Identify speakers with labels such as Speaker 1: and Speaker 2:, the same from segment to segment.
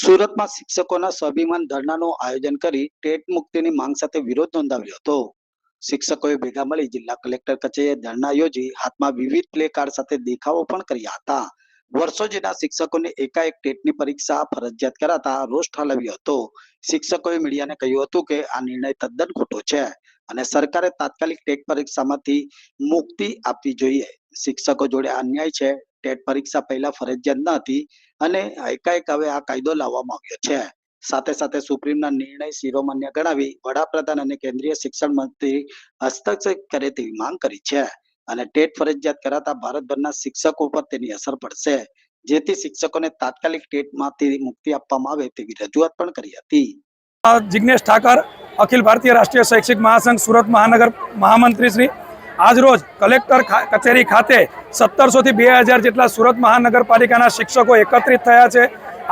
Speaker 1: સુરતમાં શિક્ષકોના સ્વાભિમાન ધરણાનું આયોજન કરી ટેટ મુક્તિની માંગ સાથે વિરોધ નોંધાવ્યો હતો. શિક્ષકોએ ભેગા મળી જિલ્લા કલેક્ટર કચેરીએ ધરણા યોજી હાથમાં વિવિધ પ્લે કાર્ડ સાથે દેખાવો પણ કર્યા હતા. વર્ષો જૂના શિક્ષકોને એકાએક ટેટની પરીક્ષા ફરજિયાત કરાતા રોષ ઠાલવ્યો હતો. શિક્ષકોએ મીડિયાને કહ્યું હતું કે આ નિર્ણય તદ્દન ખોટો છે અને સરકારે તાત્કાલિક ટેટ પરીક્ષામાંથી મુક્તિ આપવી જોઈએ. શિક્ષકો જોડે અન્યાય છે. ટેટ પરીક્ષા પહેલા ફરજિયાત ન હતી અને એકાએક હવે આ કાયદો લાવવામાં આવ્યો છે. સાથે સાથે સુપ્રીમના નિર્ણય શિરોમાન્ય ગણાવી વડાપ્રધાન અને કેન્દ્રીય શિક્ષણ મંત્રી હસ્તક્ષેપ કરે તેવી માંગ કરી છે અને ટેટ ફરજિયાત કરાતા ભારતભરના શિક્ષકો પર તેની અસર પડશે, જેથી શિક્ષકોને તાત્કાલિક ટેટમાંથી મુક્તિ આપવામાં આવે તેવી રજૂઆત પણ કરી હતી.
Speaker 2: જિગ્નેશ ઠાકર, અખિલ ભારતીય રાષ્ટ્રીય શૈક્ષિક મહાસંઘ સુરત મહાનગર મહામંત્રી શ્રી, આજરોજ કલેક્ટર કચેરી ખાતે 1700 થી 2000 જેટલા સુરત મહાનગરપાલિકાના શિક્ષકો એકત્રિત થયા છે.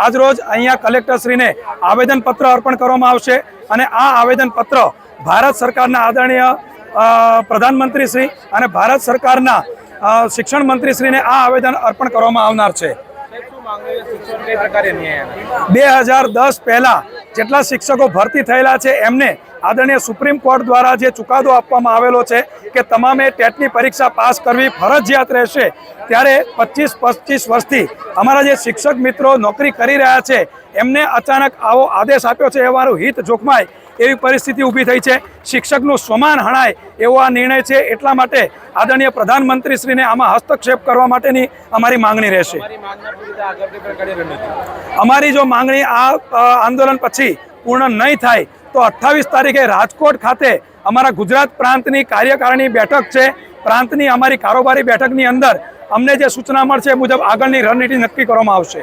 Speaker 2: આજરોજ અહીંયા કલેક્ટરશ્રીને આવેદનપત્ર અર્પણ કરવામાં આવશે અને આ આવેદનપત્ર ભારત સરકારના આદરણીય પ્રધાનમંત્રી શ્રી અને ભારત સરકારના શિક્ષણ મંત્રીશ્રીને આ આવેદન અર્પણ કરવામાં આવનાર છે. 2010 પહેલા જેટલા શિક્ષકો ભરતી થયેલા છે એમને આદરણીય સુપ્રીમ કોર્ટ દ્વારા જે ચુકાદો આપવામાં આવેલો છે કે તમામે ટેટની પરીક્ષા પાસ કરવી ફરજિયાત રહેશે, ત્યારે 25 વર્ષથી અમારા જે શિક્ષક મિત્રો નોકરી કરી રહ્યા છે એમને અચાનક આવો આદેશ આપ્યો છે. અમારું હિત જોખમાય એવી પરિસ્થિતિ ઊભી થઈ છે. શિક્ષકનું સ્વમાન હણાય એવો આ નિર્ણય છે. એટલા માટે આદરણીય પ્રધાનમંત્રીશ્રીને આમાં હસ્તક્ષેપ કરવા માટેની અમારી માંગણી રહેશે. અમારી જો માંગણી આ આંદોલન પછી પૂર્ણ નહીં થાય તો 28 તારીખે રાજકોટ ખાતે અમારા ગુજરાત પ્રાંતની કાર્યકારિણી બેઠક છે. પ્રાંતની અમારી કારોબારી બેઠકની અંદર અમને જે સૂચના મળશે એ મુજબ આગળની રણનીતિ નક્કી કરવામાં આવશે.